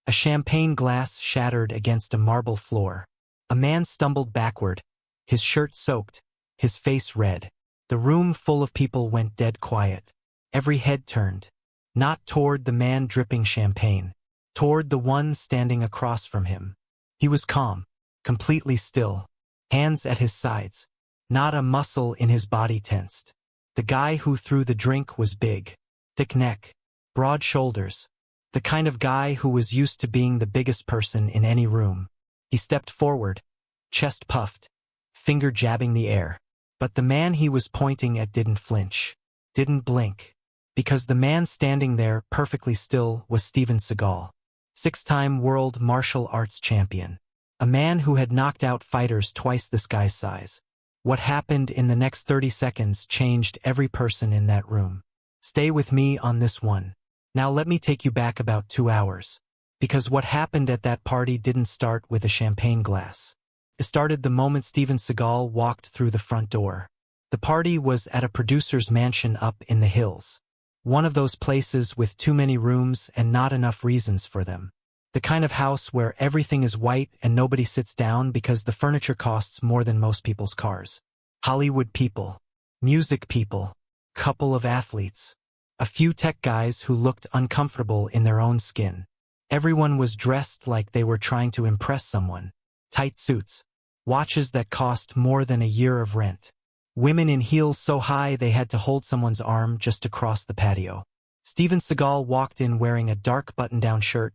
A champagne glass shattered against a marble floor. A man stumbled backward, his shirt soaked, his face red. The room full of people went dead quiet. Every head turned. Not toward the man dripping champagne. Toward the one standing across from him. He was calm, completely still, hands at his sides. Not a muscle in his body tensed. The guy who threw the drink was big. Thick neck. Broad shoulders. The kind of guy who was used to being the biggest person in any room. He stepped forward, chest puffed, finger jabbing the air. But the man he was pointing at didn't flinch, didn't blink. Because the man standing there, perfectly still, was Steven Seagal. 6-time world martial arts champion. A man who had knocked out fighters twice this guy's size. What happened in the next 30 seconds changed every person in that room. Stay with me on this one. Now let me take you back about 2 hours. Because what happened at that party didn't start with a champagne glass. It started the moment Steven Seagal walked through the front door. The party was at a producer's mansion up in the hills. One of those places with too many rooms and not enough reasons for them. The kind of house where everything is white and nobody sits down because the furniture costs more than most people's cars. Hollywood people. Music people. Couple of athletes. A few tech guys who looked uncomfortable in their own skin. Everyone was dressed like they were trying to impress someone. Tight suits. Watches that cost more than a year of rent. Women in heels so high they had to hold someone's arm just to cross the patio. Steven Seagal walked in wearing a dark button-down shirt.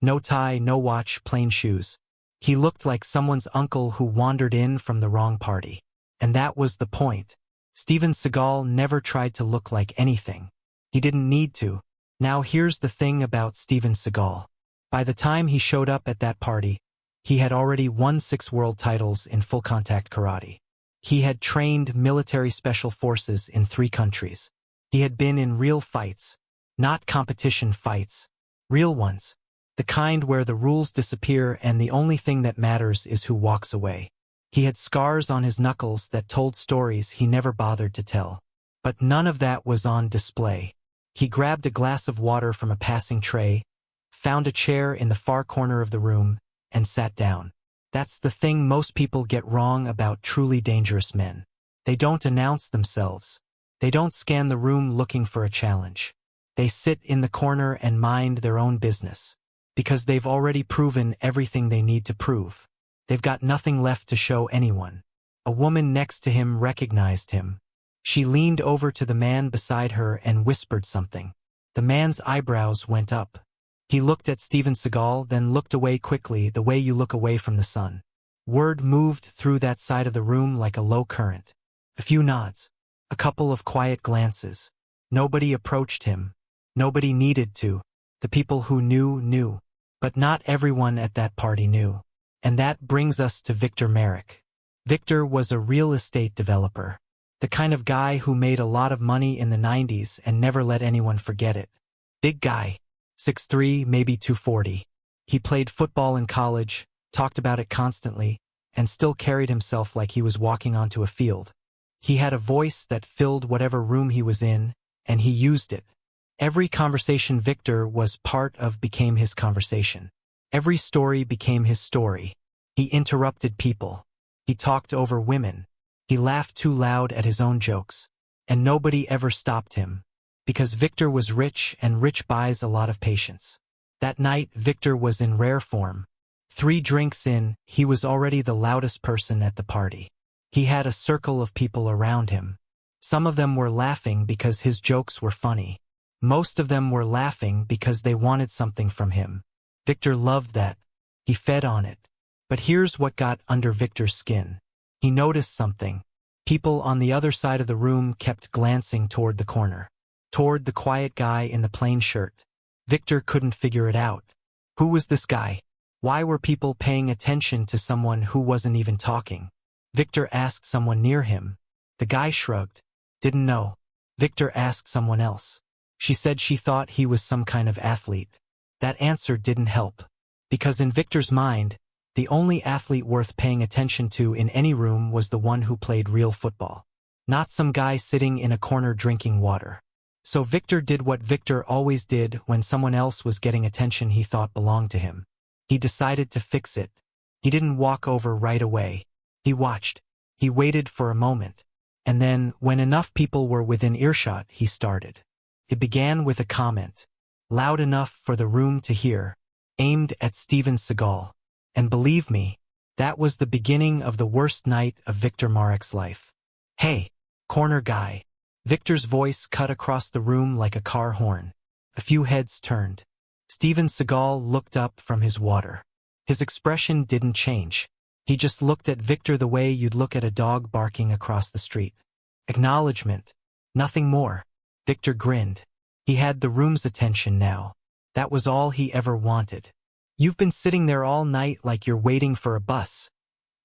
No tie, no watch, plain shoes. He looked like someone's uncle who wandered in from the wrong party. And that was the point. Steven Seagal never tried to look like anything. He didn't need to. Now here's the thing about Steven Seagal. By the time he showed up at that party, he had already won 6 world titles in full-contact karate. He had trained military special forces in 3 countries. He had been in real fights, not competition fights, real ones. The kind where the rules disappear and the only thing that matters is who walks away. He had scars on his knuckles that told stories he never bothered to tell. But none of that was on display. He grabbed a glass of water from a passing tray, found a chair in the far corner of the room, and sat down. That's the thing most people get wrong about truly dangerous men. They don't announce themselves. They don't scan the room looking for a challenge. They sit in the corner and mind their own business. Because they've already proven everything they need to prove. They've got nothing left to show anyone. A woman next to him recognized him. She leaned over to the man beside her and whispered something. The man's eyebrows went up. He looked at Steven Seagal, then looked away quickly, the way you look away from the sun. Word moved through that side of the room like a low current. A few nods. A couple of quiet glances. Nobody approached him. Nobody needed to. The people who knew, knew. But not everyone at that party knew. And that brings us to Victor Merrick. Victor was a real estate developer. The kind of guy who made a lot of money in the 90s and never let anyone forget it. Big guy. 6'3", maybe 240. He played football in college, talked about it constantly, and still carried himself like he was walking onto a field. He had a voice that filled whatever room he was in, and he used it. Every conversation Victor was part of became his conversation. Every story became his story. He interrupted people. He talked over women. He laughed too loud at his own jokes. And nobody ever stopped him. Because Victor was rich, and rich buys a lot of patience. That night, Victor was in rare form. 3 drinks in, he was already the loudest person at the party. He had a circle of people around him. Some of them were laughing because his jokes were funny. Most of them were laughing because they wanted something from him. Victor loved that. He fed on it. But here's what got under Victor's skin. He noticed something. People on the other side of the room kept glancing toward the corner. Toward the quiet guy in the plain shirt. Victor couldn't figure it out. Who was this guy? Why were people paying attention to someone who wasn't even talking? Victor asked someone near him. The guy shrugged. Didn't know. Victor asked someone else. She said she thought he was some kind of athlete. That answer didn't help. Because in Victor's mind, the only athlete worth paying attention to in any room was the one who played real football. Not some guy sitting in a corner drinking water. So Victor did what Victor always did when someone else was getting attention he thought belonged to him. He decided to fix it. He didn't walk over right away. He watched. He waited for a moment. And then, when enough people were within earshot, he started. It began with a comment, loud enough for the room to hear, aimed at Steven Seagal. And believe me, that was the beginning of the worst night of Victor Marek's life. "Hey, corner guy." Victor's voice cut across the room like a car horn. A few heads turned. Steven Seagal looked up from his water. His expression didn't change. He just looked at Victor the way you'd look at a dog barking across the street. Acknowledgement. Nothing more. Victor grinned. He had the room's attention now. That was all he ever wanted. "You've been sitting there all night like you're waiting for a bus,"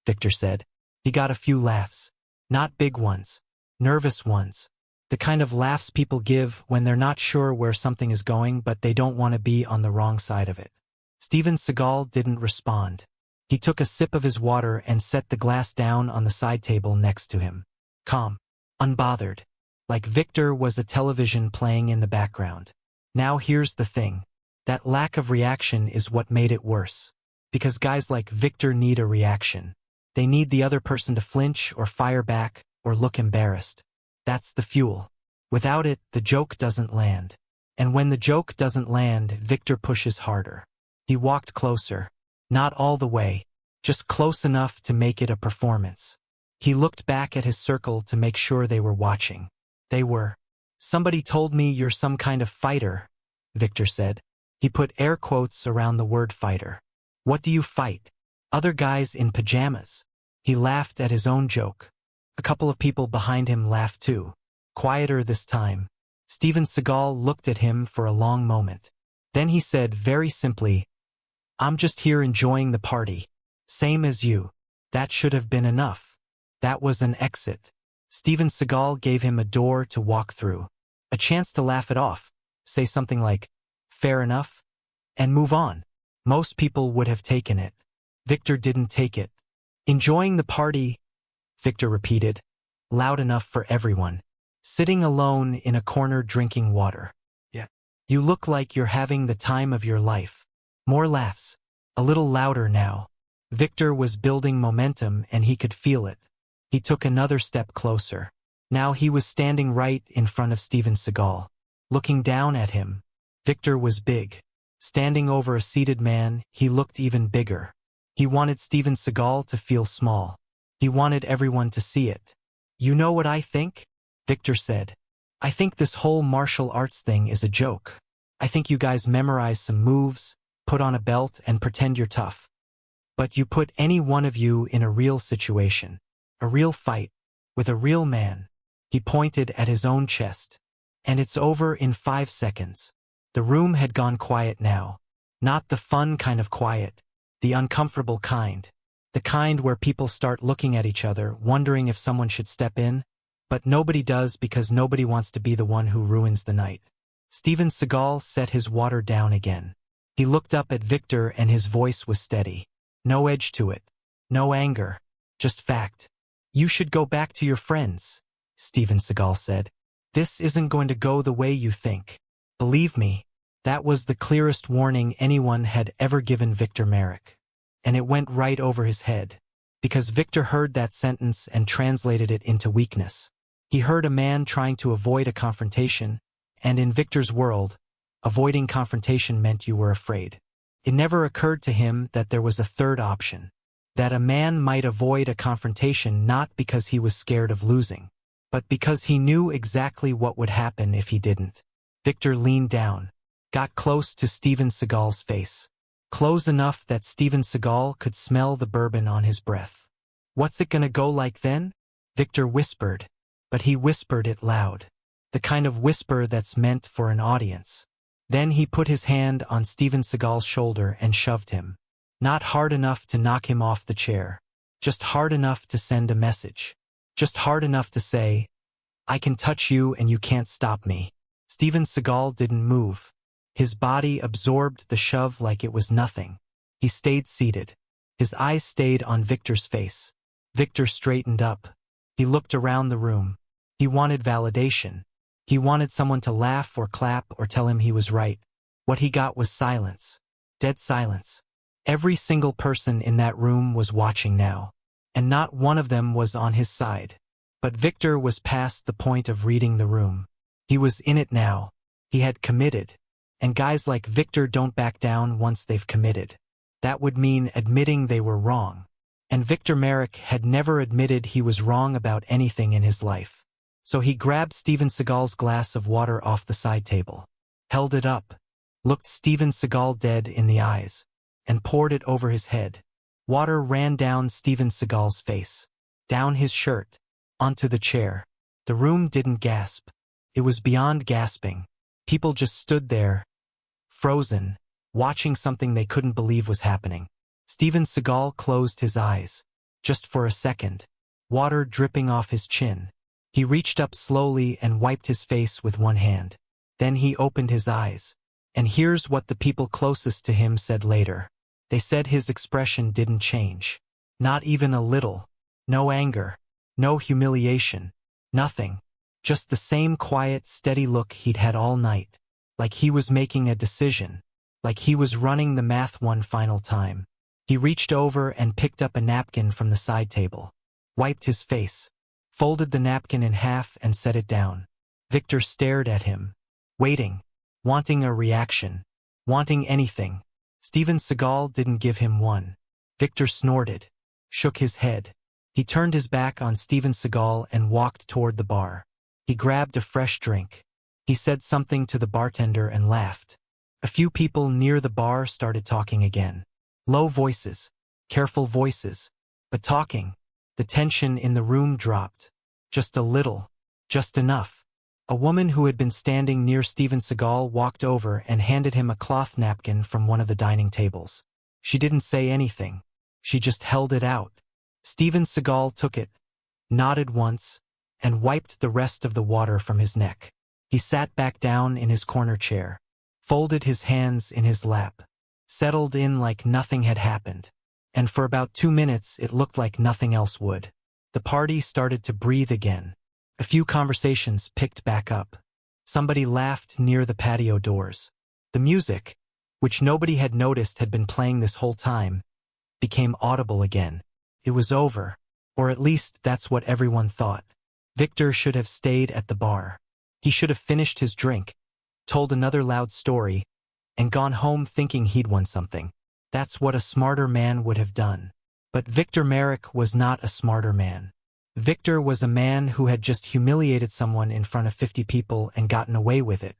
Victor said. He got a few laughs. Not big ones. Nervous ones. The kind of laughs people give when they're not sure where something is going but they don't want to be on the wrong side of it. Steven Seagal didn't respond. He took a sip of his water and set the glass down on the side table next to him. Calm. Unbothered. Like Victor was a television playing in the background. Now here's the thing. That lack of reaction is what made it worse. Because guys like Victor need a reaction. They need the other person to flinch or fire back or look embarrassed. That's the fuel. Without it, the joke doesn't land. And when the joke doesn't land, Victor pushes harder. He walked closer. Not all the way. Just close enough to make it a performance. He looked back at his circle to make sure they were watching. They were. "Somebody told me you're some kind of fighter," Victor said. He put air quotes around the word fighter. "What do you fight? Other guys in pajamas?" He laughed at his own joke. A couple of people behind him laughed too. Quieter this time. Steven Seagal looked at him for a long moment. Then he said very simply, "I'm just here enjoying the party. Same as you." That should have been enough. That was an exit. Steven Seagal gave him a door to walk through. A chance to laugh it off. Say something like, "Fair enough," and move on. Most people would have taken it. Victor didn't take it. "Enjoying the party," Victor repeated, loud enough for everyone. "Sitting alone in a corner drinking water. Yeah. You look like you're having the time of your life." More laughs. A little louder now. Victor was building momentum and he could feel it. He took another step closer. Now he was standing right in front of Steven Seagal. Looking down at him. Victor was big. Standing over a seated man, he looked even bigger. He wanted Steven Seagal to feel small. He wanted everyone to see it. "You know what I think?" Victor said. "I think this whole martial arts thing is a joke. I think you guys memorize some moves, put on a belt and pretend you're tough. But you put any one of you in a real situation, a real fight, with a real man." He pointed at his own chest. "And it's over in 5 seconds. The room had gone quiet now. Not the fun kind of quiet, the uncomfortable kind. The kind where people start looking at each other, wondering if someone should step in, but nobody does because nobody wants to be the one who ruins the night. Steven Seagal set his water down again. He looked up at Victor and his voice was steady. No edge to it. No anger. Just fact. "You should go back to your friends," Steven Seagal said. "This isn't going to go the way you think." Believe me, that was the clearest warning anyone had ever given Victor Marek. And it went right over his head. Because Victor heard that sentence and translated it into weakness. He heard a man trying to avoid a confrontation, and in Victor's world, avoiding confrontation meant you were afraid. It never occurred to him that there was a third option. That a man might avoid a confrontation not because he was scared of losing, but because he knew exactly what would happen if he didn't. Victor leaned down, got close to Steven Seagal's face. Close enough that Steven Seagal could smell the bourbon on his breath. "What's it gonna go like then?" Victor whispered, but he whispered it loud. The kind of whisper that's meant for an audience. Then he put his hand on Steven Seagal's shoulder and shoved him. Not hard enough to knock him off the chair. Just hard enough to send a message. Just hard enough to say, "I can touch you and you can't stop me." Steven Seagal didn't move. His body absorbed the shove like it was nothing. He stayed seated. His eyes stayed on Victor's face. Victor straightened up. He looked around the room. He wanted validation. He wanted someone to laugh or clap or tell him he was right. What he got was silence. Dead silence. Every single person in that room was watching now, and not one of them was on his side. But Victor was past the point of reading the room. He was in it now. He had committed. And guys like Victor don't back down once they've committed. That would mean admitting they were wrong. And Victor Merrick had never admitted he was wrong about anything in his life. So he grabbed Steven Seagal's glass of water off the side table, held it up, looked Steven Seagal dead in the eyes, and poured it over his head. Water ran down Steven Seagal's face, down his shirt, onto the chair. The room didn't gasp. It was beyond gasping. People just stood there, frozen, watching something they couldn't believe was happening. Steven Seagal closed his eyes, just for a second, water dripping off his chin. He reached up slowly and wiped his face with one hand. Then he opened his eyes. And here's what the people closest to him said later. They said his expression didn't change. Not even a little. No anger. No humiliation. Nothing. Just the same quiet, steady look he'd had all night. Like he was making a decision. Like he was running the math one final time. He reached over and picked up a napkin from the side table. Wiped his face. Folded the napkin in half and set it down. Victor stared at him. Waiting. Wanting a reaction. Wanting anything. Steven Seagal didn't give him one. Victor snorted. Shook his head. He turned his back on Steven Seagal and walked toward the bar. He grabbed a fresh drink. He said something to the bartender and laughed. A few people near the bar started talking again. Low voices. Careful voices. But talking. The tension in the room dropped. Just a little. Just enough. A woman who had been standing near Steven Seagal walked over and handed him a cloth napkin from one of the dining tables. She didn't say anything. She just held it out. Steven Seagal took it, nodded once, and wiped the rest of the water from his neck. He sat back down in his corner chair, folded his hands in his lap, settled in like nothing had happened. And for about 2 minutes it looked like nothing else would. The party started to breathe again. A few conversations picked back up. Somebody laughed near the patio doors. The music, which nobody had noticed had been playing this whole time, became audible again. It was over, or at least that's what everyone thought. Victor should have stayed at the bar. He should have finished his drink, told another loud story, and gone home thinking he'd won something. That's what a smarter man would have done. But Victor Merrick was not a smarter man. Victor was a man who had just humiliated someone in front of 50 people and gotten away with it.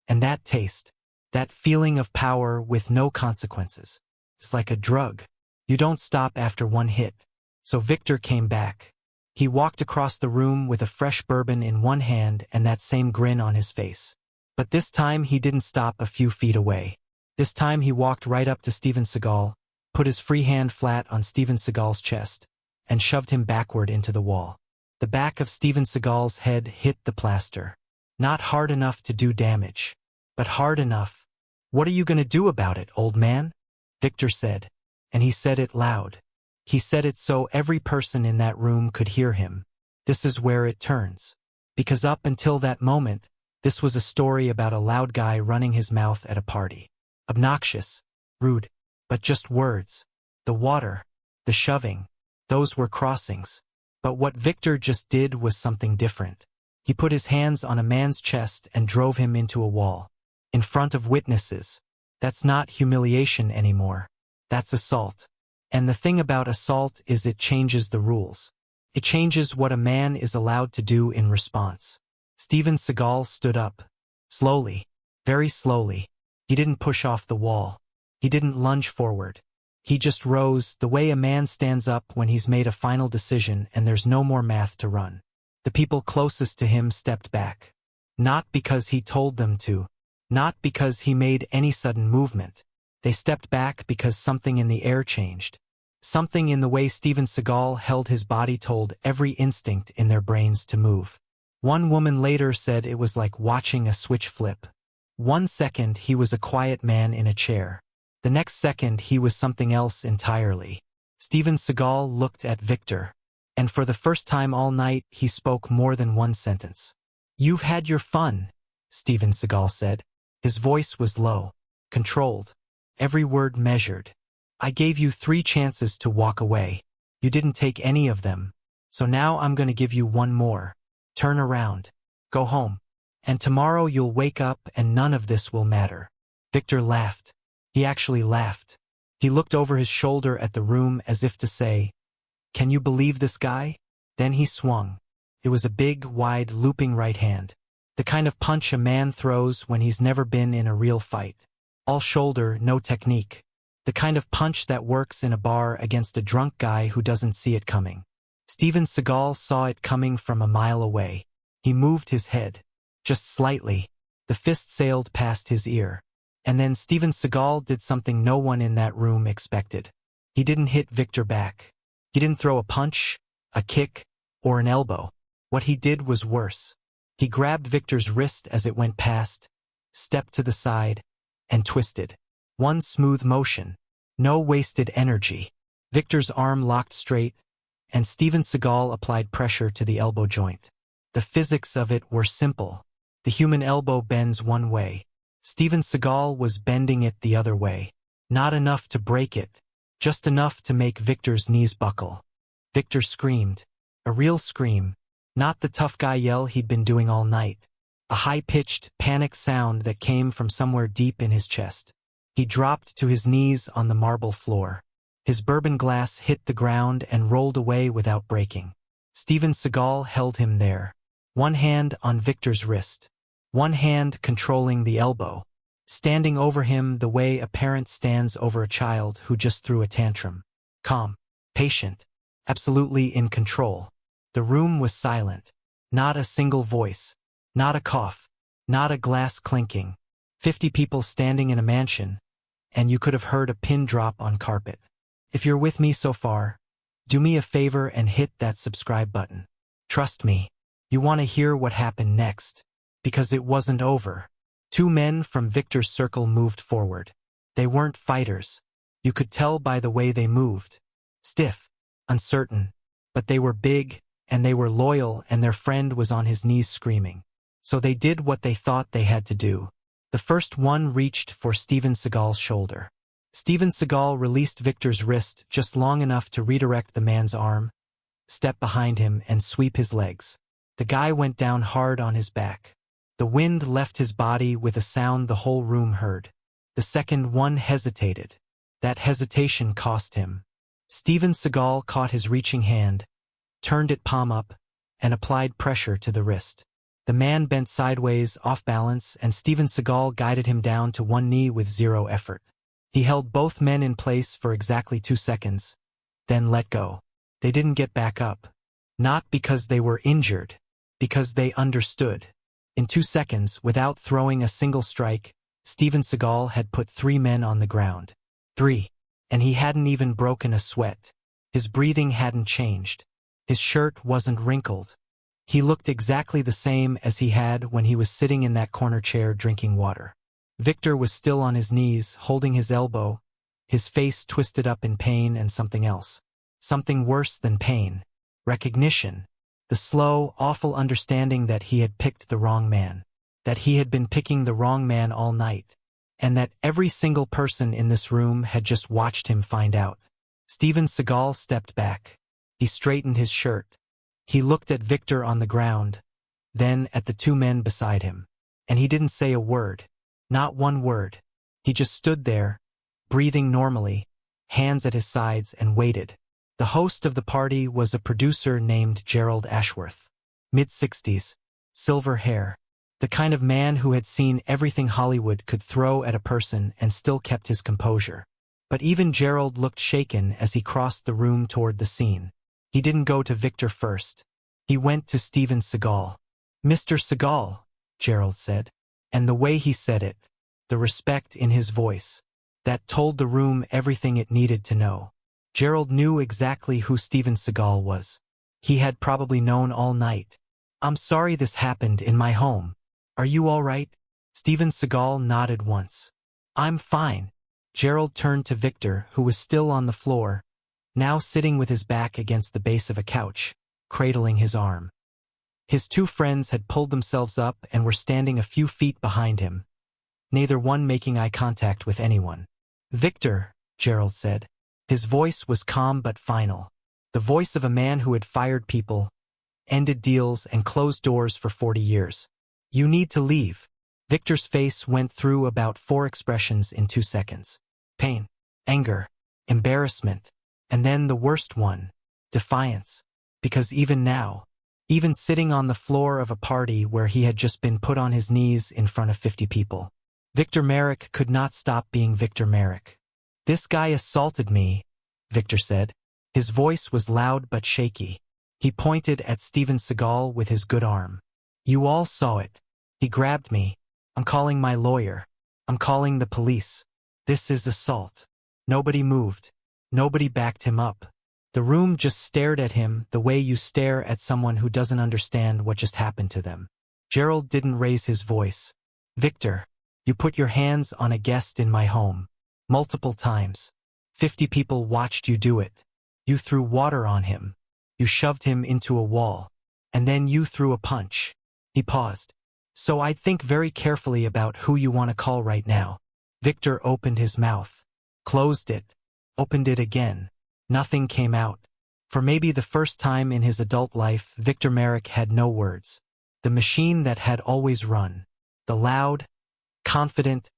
And that taste, that feeling of power with no consequences, it's like a drug. You don't stop after one hit. So Victor came back. He walked across the room with a fresh bourbon in one hand and that same grin on his face. But this time he didn't stop a few feet away. This time he walked right up to Steven Seagal, put his free hand flat on Steven Seagal's chest, and shoved him backward into the wall. The back of Steven Seagal's head hit the plaster. Not hard enough to do damage, but hard enough. "What are you going to do about it, old man?" Victor said. And he said it loud. He said it so every person in that room could hear him. This is where it turns. Because up until that moment, this was a story about a loud guy running his mouth at a party. Obnoxious, rude, but just words. The water, the shoving, those were crossings. But what Victor just did was something different. He put his hands on a man's chest and drove him into a wall. In front of witnesses. That's not humiliation anymore. That's assault. And the thing about assault is it changes the rules. It changes what a man is allowed to do in response. Steven Seagal stood up. Slowly. Very slowly. He didn't push off the wall. He didn't lunge forward. He just rose the way a man stands up when he's made a final decision and there's no more math to run. The people closest to him stepped back. Not because he told them to. Not because he made any sudden movement. They stepped back because something in the air changed. Something in the way Steven Seagal held his body told every instinct in their brains to move. One woman later said it was like watching a switch flip. 1 second he was a quiet man in a chair. The next second he was something else entirely. Steven Seagal looked at Victor. And for the first time all night he spoke more than one sentence. "You've had your fun," Steven Seagal said. His voice was low, controlled, every word measured. "I gave you 3 chances to walk away. You didn't take any of them. So now I'm going to give you one more. Turn around. Go home. And tomorrow you'll wake up and none of this will matter." Victor laughed. He actually laughed. He looked over his shoulder at the room as if to say, "Can you believe this guy?" Then he swung. It was a big, wide, looping right hand. The kind of punch a man throws when he's never been in a real fight. All shoulder, no technique. The kind of punch that works in a bar against a drunk guy who doesn't see it coming. Steven Seagal saw it coming from a mile away. He moved his head. Just slightly. The fist sailed past his ear. And then Steven Seagal did something no one in that room expected. He didn't hit Victor back. He didn't throw a punch, a kick, or an elbow. What he did was worse. He grabbed Victor's wrist as it went past, stepped to the side, and twisted. One smooth motion. No wasted energy. Victor's arm locked straight, and Steven Seagal applied pressure to the elbow joint. The physics of it were simple. The human elbow bends one way. Steven Seagal was bending it the other way. Not enough to break it, just enough to make Victor's knees buckle. Victor screamed. A real scream. Not the tough guy yell he'd been doing all night. A high-pitched, panicked sound that came from somewhere deep in his chest. He dropped to his knees on the marble floor. His bourbon glass hit the ground and rolled away without breaking. Steven Seagal held him there. One hand on Victor's wrist. One hand controlling the elbow. Standing over him the way a parent stands over a child who just threw a tantrum. Calm. Patient. Absolutely in control. The room was silent. Not a single voice. Not a cough. Not a glass clinking. 50 people standing in a mansion, and you could have heard a pin drop on carpet. If you're with me so far, do me a favor and hit that subscribe button. Trust me, you want to hear what happened next, because it wasn't over. 2 men from Victor's circle moved forward. They weren't fighters. You could tell by the way they moved. Stiff, uncertain, but they were big, and they were loyal, and their friend was on his knees screaming. So they did what they thought they had to do. The first one reached for Steven Seagal's shoulder. Steven Seagal released Victor's wrist just long enough to redirect the man's arm, step behind him, and sweep his legs. The guy went down hard on his back. The wind left his body with a sound the whole room heard. The second one hesitated. That hesitation cost him. Steven Seagal caught his reaching hand, turned it palm up, and applied pressure to the wrist. The man bent sideways, off balance, and Steven Seagal guided him down to one knee with 0 effort. He held both men in place for exactly 2 seconds, then let go. They didn't get back up. Not because they were injured, because they understood. In 2 seconds, without throwing a single strike, Steven Seagal had put 3 men on the ground. 3. And he hadn't even broken a sweat. His breathing hadn't changed. His shirt wasn't wrinkled. He looked exactly the same as he had when he was sitting in that corner chair drinking water. Victor was still on his knees, holding his elbow, his face twisted up in pain and something else. Something worse than pain. Recognition. The slow, awful understanding that he had picked the wrong man. That he had been picking the wrong man all night. And that every single person in this room had just watched him find out. Steven Seagal stepped back. He straightened his shirt. He looked at Victor on the ground, then at the 2 men beside him. And he didn't say a word. Not one word. He just stood there, breathing normally, hands at his sides, and waited. The host of the party was a producer named Gerald Ashworth. Mid-60s, silver hair. The kind of man who had seen everything Hollywood could throw at a person and still kept his composure. But even Gerald looked shaken as he crossed the room toward the scene. He didn't go to Victor first. He went to Steven Seagal. "Mr. Seagal," Gerald said. And the way he said it, the respect in his voice, that told the room everything it needed to know. Gerald knew exactly who Steven Seagal was. He had probably known all night. "I'm sorry this happened in my home. Are you all right?" Steven Seagal nodded once. "I'm fine." Gerald turned to Victor, who was still on the floor, now sitting with his back against the base of a couch, cradling his arm. His two friends had pulled themselves up and were standing a few feet behind him, neither one making eye contact with anyone. "Victor," Gerald said. His voice was calm but final. The voice of a man who had fired people, ended deals, and closed doors for 40 years. "You need to leave." Victor's face went through about 4 expressions in 2 seconds. Pain, anger, embarrassment, and then the worst one, defiance. Because even now, even sitting on the floor of a party where he had just been put on his knees in front of 50 people, Victor Merrick could not stop being Victor Merrick. "This guy assaulted me," Victor said. His voice was loud but shaky. He pointed at Steven Seagal with his good arm. "You all saw it. He grabbed me. I'm calling my lawyer. I'm calling the police. This is assault." Nobody moved. Nobody backed him up. The room just stared at him the way you stare at someone who doesn't understand what just happened to them. Gerald didn't raise his voice. "Victor, you put your hands on a guest in my home. Multiple times. 50 people watched you do it. You threw water on him. You shoved him into a wall. And then you threw a punch." He paused. "So I'd think very carefully about who you want to call right now." Victor opened his mouth, closed it, opened it again. Nothing came out. For maybe the first time in his adult life, Victor Merrick had no words. The machine that had always run. The loud, confident,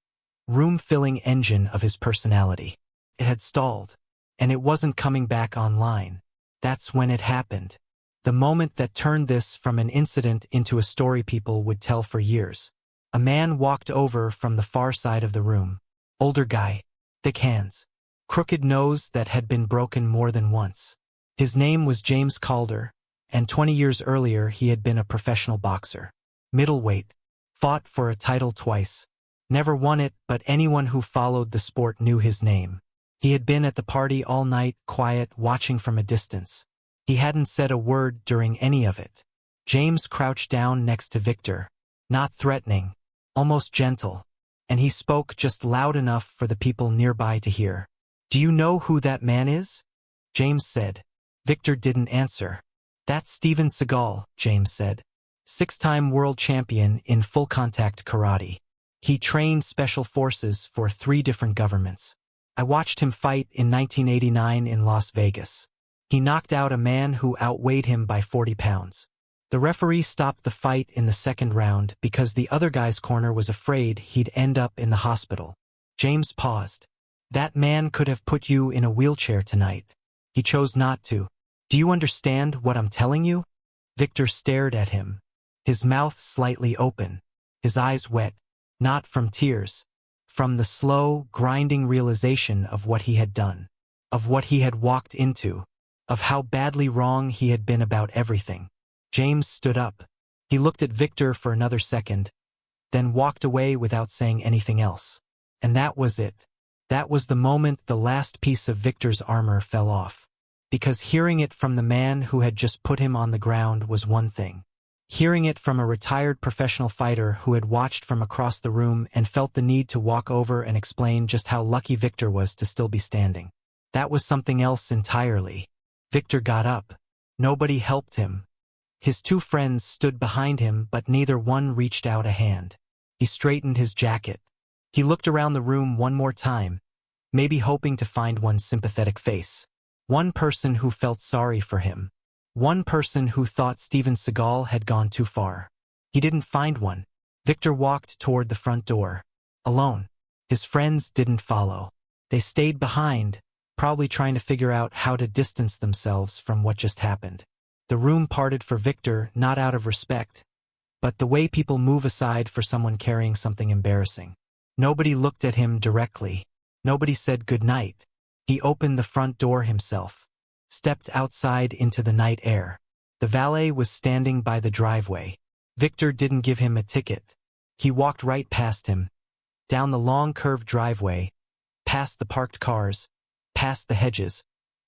room-filling engine of his personality. It had stalled, and it wasn't coming back online. That's when it happened. The moment that turned this from an incident into a story people would tell for years. A man walked over from the far side of the room. Older guy, thick hands, crooked nose that had been broken more than once. His name was James Calder, and 20 years earlier he had been a professional boxer. Middleweight, fought for a title twice. Never won it, but anyone who followed the sport knew his name. He had been at the party all night, quiet, watching from a distance. He hadn't said a word during any of it. James crouched down next to Victor, not threatening, almost gentle, and he spoke just loud enough for the people nearby to hear. "Do you know who that man is?" James said. Victor didn't answer. "That's Steven Seagal," James said. 6-time world champion in full-contact karate. He trained special forces for 3 different governments. I watched him fight in 1989 in Las Vegas. He knocked out a man who outweighed him by 40 pounds. The referee stopped the fight in the 2nd round because the other guy's corner was afraid he'd end up in the hospital. James paused. "That man could have put you in a wheelchair tonight. He chose not to. Do you understand what I'm telling you?" Victor stared at him, his mouth slightly open, his eyes wet, not from tears, from the slow, grinding realization of what he had done, of what he had walked into, of how badly wrong he had been about everything. James stood up. He looked at Victor for another second, then walked away without saying anything else. And that was it. That was the moment the last piece of Victor's armor fell off. Because hearing it from the man who had just put him on the ground was one thing. Hearing it from a retired professional fighter who had watched from across the room and felt the need to walk over and explain just how lucky Victor was to still be standing. That was something else entirely. Victor got up. Nobody helped him. His 2 friends stood behind him, but neither one reached out a hand. He straightened his jacket. He looked around the room one more time, maybe hoping to find one sympathetic face. One person who felt sorry for him. One person who thought Steven Seagal had gone too far. He didn't find one. Victor walked toward the front door. Alone. His friends didn't follow. They stayed behind, probably trying to figure out how to distance themselves from what just happened. The room parted for Victor, not out of respect, but the way people move aside for someone carrying something embarrassing. Nobody looked at him directly. Nobody said goodnight. He opened the front door himself, stepped outside into the night air. The valet was standing by the driveway. Victor didn't give him a ticket. He walked right past him, down the long curved driveway, past the parked cars, past the hedges,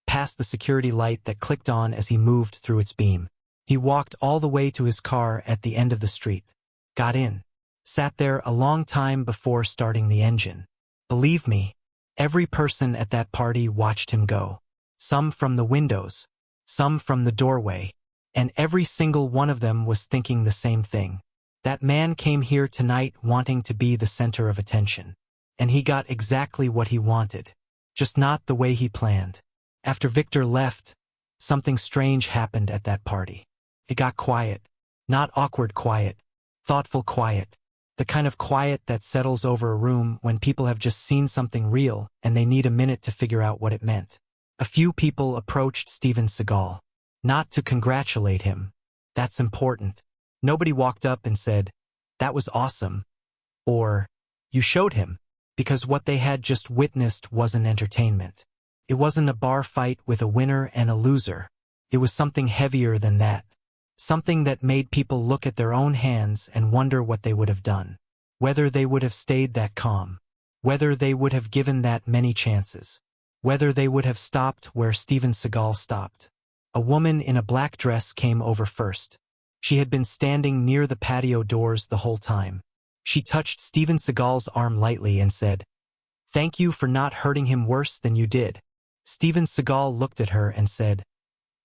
past the security light that clicked on as he moved through its beam. He walked all the way to his car at the end of the street, got in, sat there a long time before starting the engine. Believe me, every person at that party watched him go. Some from the windows, some from the doorway, And every single one of them was thinking the same thing. That man came here tonight wanting to be the center of attention. And he got exactly what he wanted. Just not the way he planned. After Victor left, something strange happened at that party. It got quiet. Not awkward quiet. Thoughtful quiet. The kind of quiet that settles over a room when people have just seen something real and they need a minute to figure out what it meant. A few people approached Steven Seagal. Not to congratulate him. That's important. Nobody walked up and said, "That was awesome." Or, "You showed him." Because what they had just witnessed wasn't entertainment. It wasn't a bar fight with a winner and a loser. It was something heavier than that. Something that made people look at their own hands and wonder what they would have done. Whether they would have stayed that calm. Whether they would have given that many chances. Whether they would have stopped where Steven Seagal stopped. A woman in a black dress came over first. She had been standing near the patio doors the whole time. She touched Steven Seagal's arm lightly and said, "Thank you for not hurting him worse than you did." Steven Seagal looked at her and said,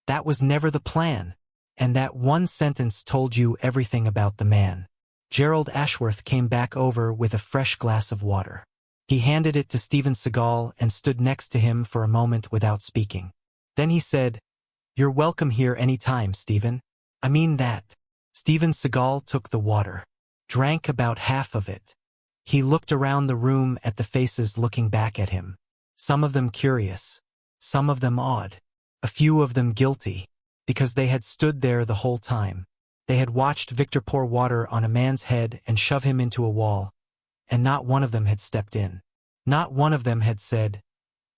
"That was never the plan." And that one sentence told you everything about the man. Gerald Ashworth came back over with a fresh glass of water. He handed it to Steven Seagal and stood next to him for a moment without speaking. Then he said, "You're welcome here any time, Steven. I mean that." Steven Seagal took the water. Drank about half of it. He looked around the room at the faces looking back at him. Some of them curious. Some of them awed. A few of them guilty. Because they had stood there the whole time. They had watched Victor pour water on a man's head and shove him into a wall. And not one of them had stepped in. Not one of them had said,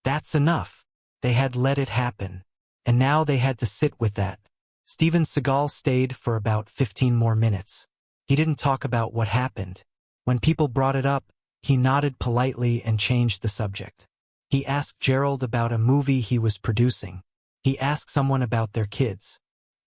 "That's enough." They had let it happen. And now they had to sit with that. Steven Seagal stayed for about 15 more minutes. He didn't talk about what happened. When people brought it up, he nodded politely and changed the subject. He asked Gerald about a movie he was producing. He asked someone about their kids.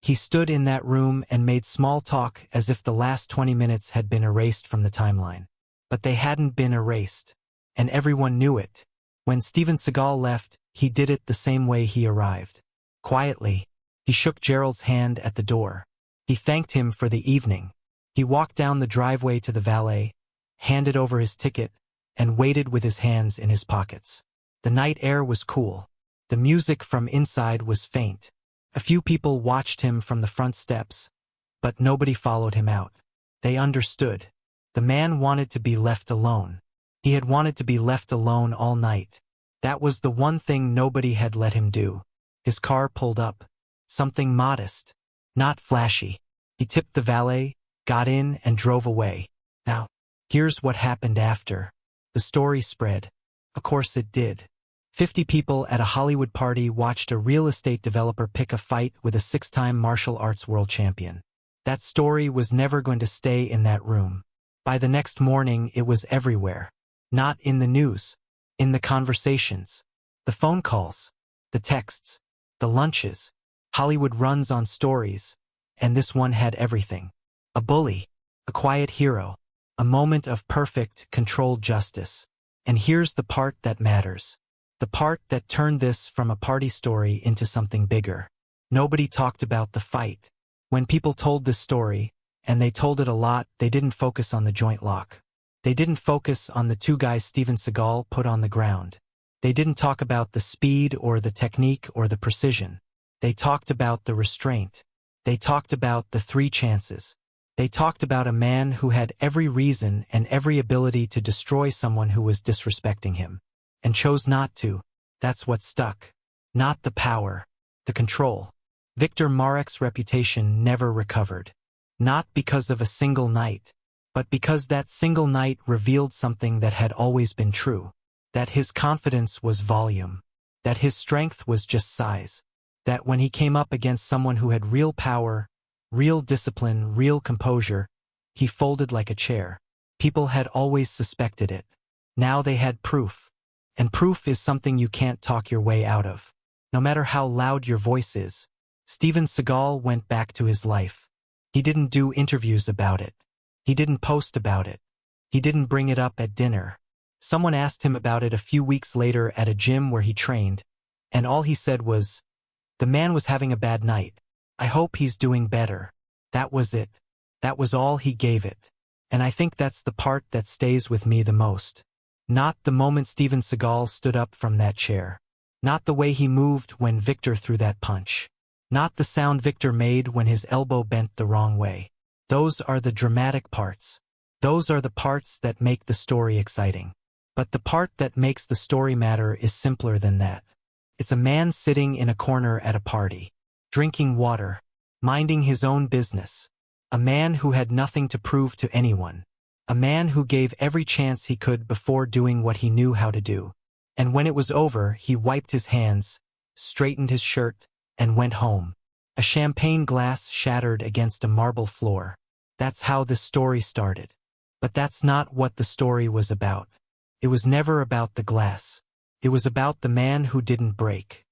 He stood in that room and made small talk as if the last 20 minutes had been erased from the timeline. But they hadn't been erased. And everyone knew it. When Steven Seagal left, he did it the same way he arrived. Quietly, he shook Gerald's hand at the door. He thanked him for the evening. He walked down the driveway to the valet, handed over his ticket, and waited with his hands in his pockets. The night air was cool. The music from inside was faint. A few people watched him from the front steps, but nobody followed him out. They understood. The man wanted to be left alone. He had wanted to be left alone all night. That was the one thing nobody had let him do. His car pulled up. Something modest. Not flashy. He tipped the valet, got in, and drove away. Now, here's what happened after. The story spread. Of course it did. 50 people at a Hollywood party watched a real estate developer pick a fight with a 6-time martial arts world champion. That story was never going to stay in that room. By the next morning, it was everywhere. Not in the news. In the conversations. The phone calls. The texts. The lunches. Hollywood runs on stories. And this one had everything. A bully. A quiet hero. A moment of perfect, controlled justice. And here's the part that matters. The part that turned this from a party story into something bigger. Nobody talked about the fight. When people told this story, and they told it a lot, they didn't focus on the joint lock. They didn't focus on the 2 guys Steven Seagal put on the ground. They didn't talk about the speed or the technique or the precision. They talked about the restraint. They talked about the 3 chances. They talked about a man who had every reason and every ability to destroy someone who was disrespecting him. And chose not to. That's what stuck. Not the power. The control. Victor Marek's reputation never recovered. Not because of a single night, but because that single night revealed something that had always been true. That his confidence was volume. That his strength was just size. That when he came up against someone who had real power, real discipline, real composure, he folded like a chair. People had always suspected it. Now they had proof. And proof is something you can't talk your way out of. No matter how loud your voice is. Steven Seagal went back to his life. He didn't do interviews about it. He didn't post about it. He didn't bring it up at dinner. Someone asked him about it a few weeks later at a gym where he trained, and all he said was, "The man was having a bad night. I hope he's doing better. That was it. That was all he gave it. And I think that's the part that stays with me the most. Not the moment Steven Seagal stood up from that chair. Not the way he moved when Victor threw that punch. Not the sound Victor made when his elbow bent the wrong way. Those are the dramatic parts. Those are the parts that make the story exciting. But the part that makes the story matter is simpler than that. It's a man sitting in a corner at a party, drinking water, minding his own business. A man who had nothing to prove to anyone. A man who gave every chance he could before doing what he knew how to do. And when it was over, he wiped his hands, straightened his shirt, and went home. A champagne glass shattered against a marble floor. That's how this story started. But that's not what the story was about. It was never about the glass. It was about the man who didn't break.